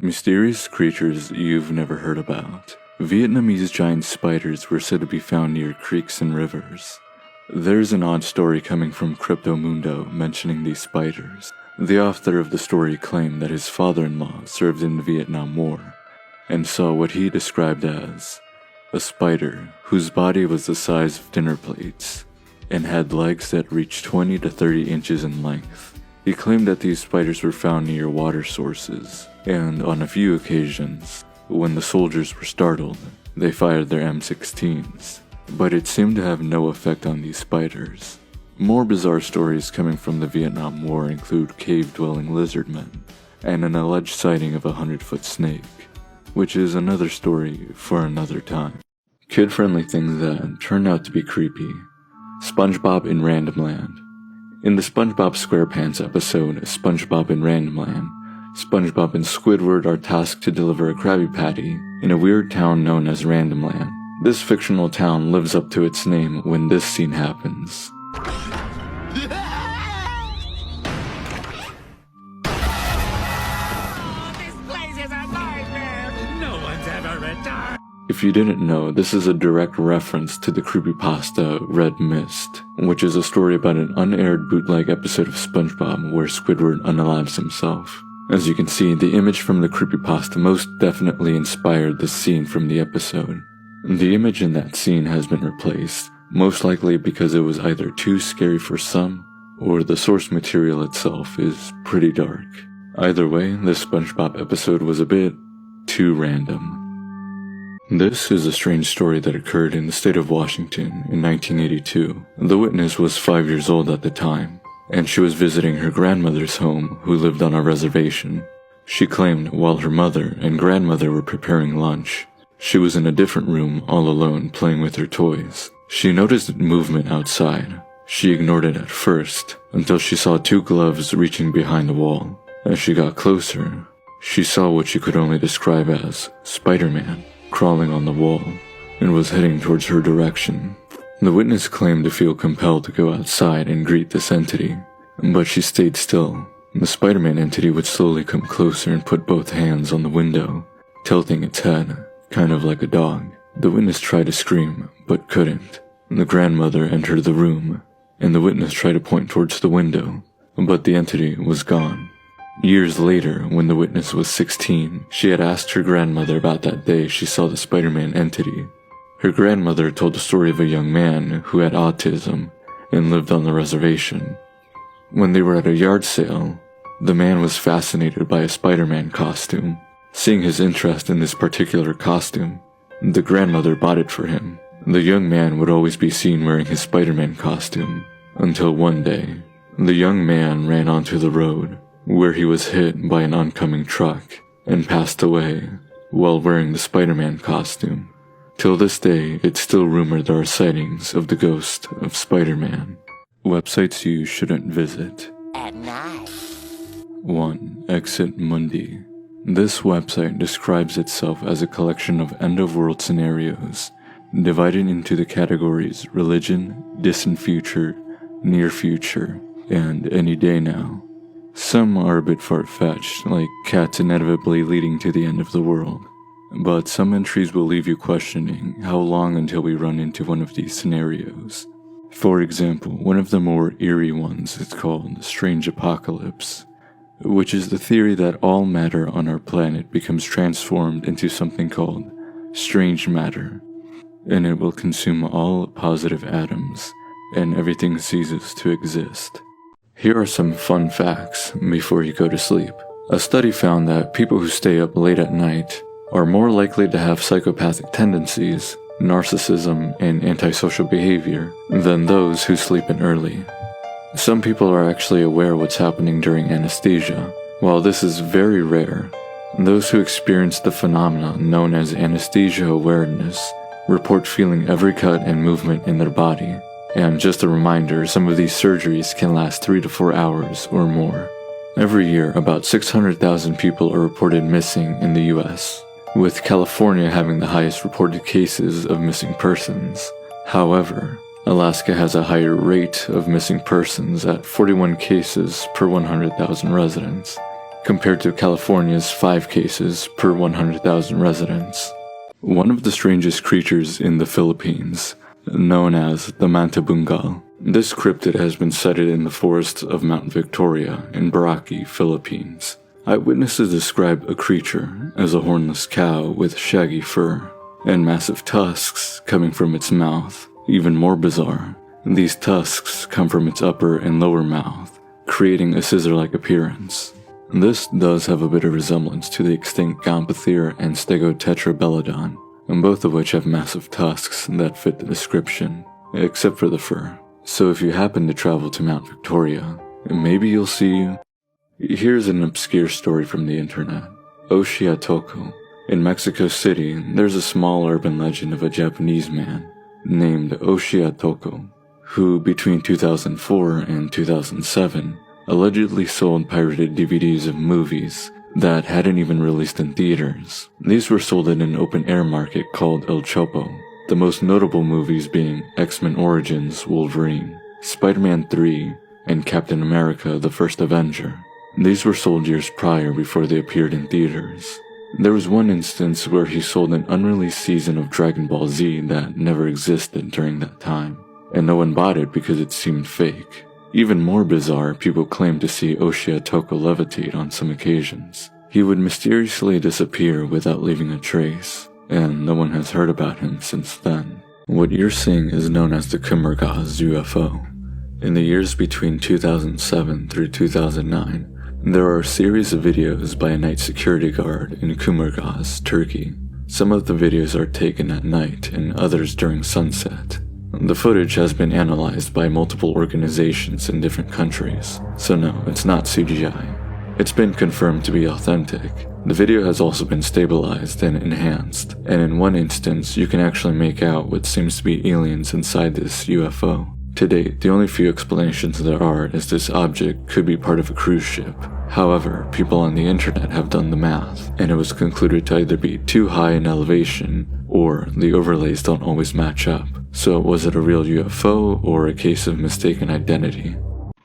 Mysterious creatures you've never heard about. Vietnamese giant spiders were said to be found near creeks and rivers. There's an odd story coming from Cryptomundo mentioning these spiders. The author of the story claimed that his father-in-law served in the Vietnam War and saw what he described as a spider whose body was the size of dinner plates and had legs that reached 20 to 30 inches in length. He claimed that these spiders were found near water sources, and on a few occasions, when the soldiers were startled, they fired their M16s, but it seemed to have no effect on these spiders. More bizarre stories coming from the Vietnam War include cave-dwelling lizardmen, and an alleged sighting of a 100-foot snake, which is another story for another time. Kid-friendly things that turned out to be creepy. SpongeBob in Randomland. In the SpongeBob SquarePants episode, SpongeBob in Randomland, SpongeBob and Squidward are tasked to deliver a Krabby Patty in a weird town known as Randomland. This fictional town lives up to its name when this scene happens. This place is a nightmare! No one's ever returned! If you didn't know, this is a direct reference to the creepypasta Red Mist, which is a story about an unaired bootleg episode of SpongeBob where Squidward unalives himself. As you can see, the image from the creepypasta most definitely inspired the scene from the episode. The image in that scene has been replaced, most likely because it was either too scary for some, or the source material itself is pretty dark. Either way, this SpongeBob episode was a bit too random. This is a strange story that occurred in the state of Washington in 1982. The witness was 5 years old at the time, and she was visiting her grandmother's home, who lived on a reservation. She claimed while her mother and grandmother were preparing lunch, she was in a different room all alone playing with her toys. She noticed movement outside. She ignored it at first, until she saw two gloves reaching behind the wall. As she got closer, she saw what she could only describe as Spider-Man crawling on the wall and was heading towards her direction. The witness claimed to feel compelled to go outside and greet this entity, but she stayed still. The Spider-Man entity would slowly come closer and put both hands on the window, tilting its head, kind of like a dog. The witness tried to scream, but couldn't. The grandmother entered the room, and the witness tried to point towards the window, but the entity was gone. Years later, when the witness was 16, she had asked her grandmother about that day she saw the Spider-Man entity. Her grandmother told the story of a young man who had autism and lived on the reservation. When they were at a yard sale, the man was fascinated by a Spider-Man costume. Seeing his interest in this particular costume, the grandmother bought it for him. The young man would always be seen wearing his Spider-Man costume, until one day, the young man ran onto the road, where he was hit by an oncoming truck and passed away while wearing the Spider-Man costume. Till this day, it's still rumored there are sightings of the ghost of Spider-Man. Websites you shouldn't visit. At night. 1. Exit Mundi. This website describes itself as a collection of end-of-world scenarios, divided into the categories religion, distant future, near future, and any day now. Some are a bit far-fetched, like cats inevitably leading to the end of the world, but some entries will leave you questioning how long until we run into one of these scenarios. For example, one of the more eerie ones is called Strange Apocalypse, which is the theory that all matter on our planet becomes transformed into something called strange matter, and it will consume all positive atoms, and everything ceases to exist. Here are some fun facts before you go to sleep. A study found that people who stay up late at night are more likely to have psychopathic tendencies, narcissism, and antisocial behavior than those who sleep in early. Some people are actually aware what's happening during anesthesia. While this is very rare, those who experience the phenomenon known as anesthesia awareness report feeling every cut and movement in their body. And just a reminder, some of these surgeries can last 3 to 4 hours or more. Every year, about 600,000 people are reported missing in the US, with California having the highest reported cases of missing persons. However, Alaska has a higher rate of missing persons at 41 cases per 100,000 residents. compared to California's 5 cases per 100,000 residents. One of the strangest creatures in the Philippines, known as the Mantabangal. This cryptid has been sighted in the forests of Mount Victoria in Boracay, Philippines. Eyewitnesses describe a creature as a hornless cow with shaggy fur and massive tusks coming from its mouth. Even more bizarre, these tusks come from its upper and lower mouth, creating a scissor-like appearance. This does have a bit of resemblance to the extinct Gomphothere and Stegotetrabelodon, both of which have massive tusks that fit the description, except for the fur. So if you happen to travel to Mount Victoria, maybe you'll see... Here's an obscure story from the internet. Oshiyatoku. In Mexico City, there's a small urban legend of a Japanese man named Oshiyatoku, who between 2004 and 2007 allegedly sold pirated DVDs of movies that hadn't even released in theaters. These were sold in an open-air market called El Chopo, the most notable movies being X-Men Origins Wolverine, Spider-Man 3, and Captain America the First Avenger. These were sold years prior before they appeared in theaters. There was one instance where he sold an unreleased season of Dragon Ball Z that never existed during that time, and no one bought it because it seemed fake. Even more bizarre, people claimed to see Oshiyatoku levitate on some occasions. He would mysteriously disappear without leaving a trace, and no one has heard about him since then. What you're seeing is known as the Kumbergaz UFO. In the years between 2007 through 2009, there are a series of videos by a night security guard in Kumbergaz, Turkey. Some of the videos are taken at night and others during sunset. The footage has been analyzed by multiple organizations in different countries, so no, it's not CGI. It's been confirmed to be authentic. The video has also been stabilized and enhanced, and in one instance you can actually make out what seems to be aliens inside this UFO. To date, the only few explanations there are is this object could be part of a cruise ship. However, people on the internet have done the math, and it was concluded to either be too high in elevation, or the overlays don't always match up. So was it a real UFO, or a case of mistaken identity?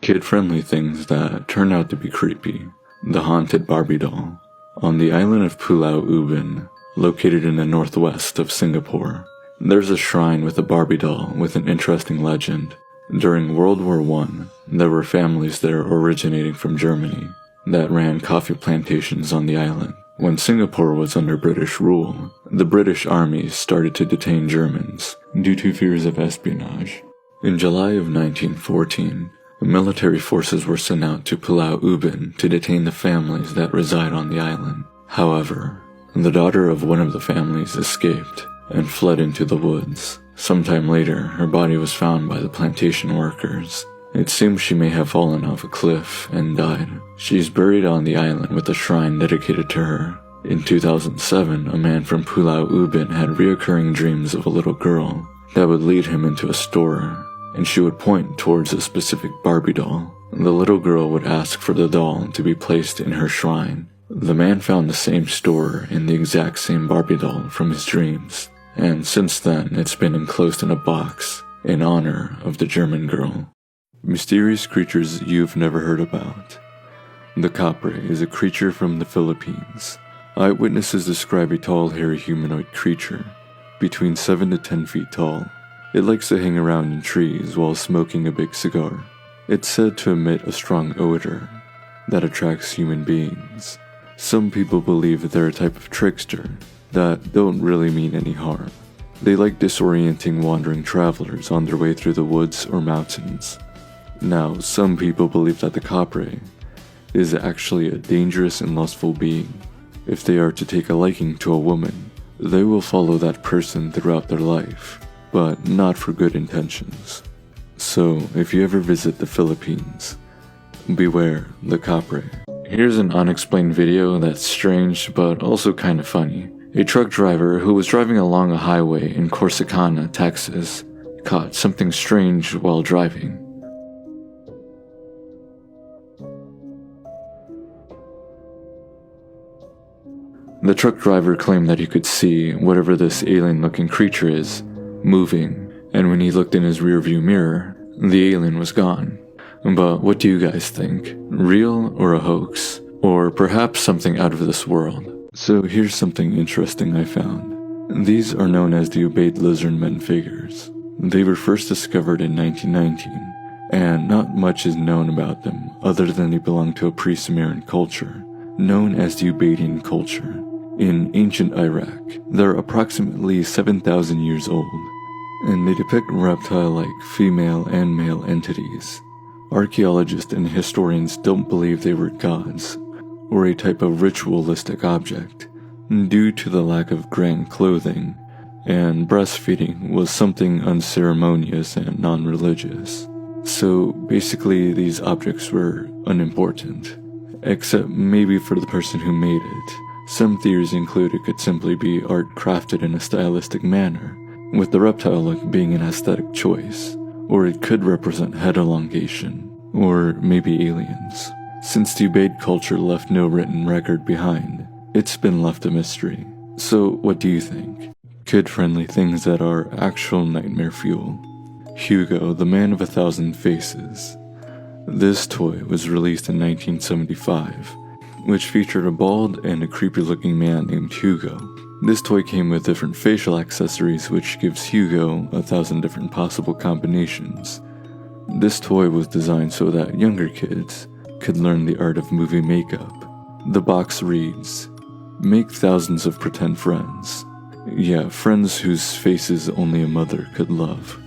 Kid-friendly things that turn out to be creepy. The haunted Barbie doll. On the island of Pulau Ubin, located in the northwest of Singapore, there's a shrine with a Barbie doll with an interesting legend. During World War I, there were families there originating from Germany that ran coffee plantations on the island. When Singapore was under British rule, the British army started to detain Germans due to fears of espionage. In July of 1914, military forces were sent out to Pulau Ubin to detain the families that reside on the island. However, the daughter of one of the families escaped and fled into the woods. Sometime later, her body was found by the plantation workers. It seems she may have fallen off a cliff and died. She's buried on the island with a shrine dedicated to her. In 2007, a man from Pulau Ubin had reoccurring dreams of a little girl that would lead him into a store, and she would point towards a specific Barbie doll. The little girl would ask for the doll to be placed in her shrine. The man found the same store and the exact same Barbie doll from his dreams, and since then it's been enclosed in a box in honor of the German girl. Mysterious creatures you've never heard about. The Capre is a creature from the Philippines. Eyewitnesses describe a tall, hairy humanoid creature, between 7 to 10 feet tall. It likes to hang around in trees while smoking a big cigar. It's said to emit a strong odor that attracts human beings. Some people believe they're a type of trickster that don't really mean any harm. They like disorienting wandering travelers on their way through the woods or mountains. Now, some people believe that the Capre is actually a dangerous and lustful being. If they are to take a liking to a woman, they will follow that person throughout their life, but not for good intentions. So, if you ever visit the Philippines, beware the Capre. Here's an unexplained video that's strange but also kind of funny. A truck driver who was driving along a highway in Corsicana, Texas, caught something strange while driving. The truck driver claimed that he could see whatever this alien-looking creature is moving, and when he looked in his rearview mirror, the alien was gone. But what do you guys think? Real or a hoax? or perhaps something out of this world. So here's something interesting I found. These are known as the Ubaid lizardmen figures. They were first discovered in 1919, and not much is known about them other than they belong to a pre-Sumerian culture, known as the Ubaidian culture. In ancient Iraq, they're approximately 7,000 years old, and they depict reptile-like female and male entities. Archaeologists and historians don't believe they were gods, or a type of ritualistic object, due to the lack of grand clothing, and breastfeeding was something unceremonious and non-religious. So basically these objects were unimportant, except maybe for the person who made it. Some theories include it could simply be art crafted in a stylistic manner, with the reptile look being an aesthetic choice, or it could represent head elongation, or maybe aliens. Since the Ubaid culture left no written record behind, it's been left a mystery. So what do you think? Kid-friendly things that are actual nightmare fuel. Hugo, the Man of 1,000 Faces. This toy was released in 1975, which featured a bald and a creepy-looking man named Hugo. This toy came with different facial accessories, which gives Hugo 1,000 different possible combinations. This toy was designed so that younger kids could learn the art of movie makeup. The box reads, "Make thousands of pretend friends." Yeah, friends whose faces only a mother could love.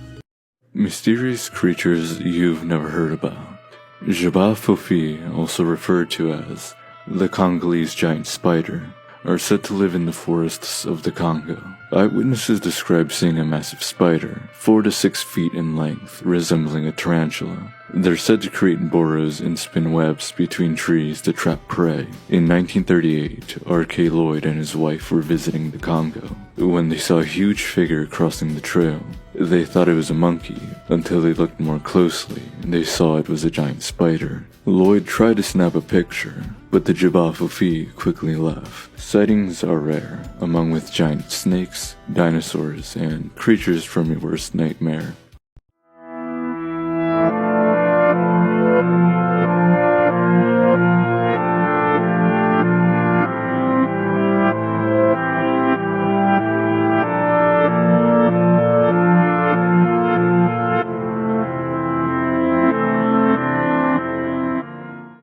Mysterious creatures you've never heard about. Jaba Fofi, also referred to as the Congolese giant spider, are said to live in the forests of the Congo. Eyewitnesses describe seeing a massive spider, 4 to 6 feet in length, resembling a tarantula. They're said to create burrows and spin webs between trees to trap prey. In 1938, R.K. Lloyd and his wife were visiting the Congo. When they saw a huge figure crossing the trail, they thought it was a monkey, until they looked more closely and they saw it was a giant spider. Lloyd tried to snap a picture, but the Jibafufi quickly left. Sightings are rare, among with giant snakes, dinosaurs, and creatures from your worst nightmare.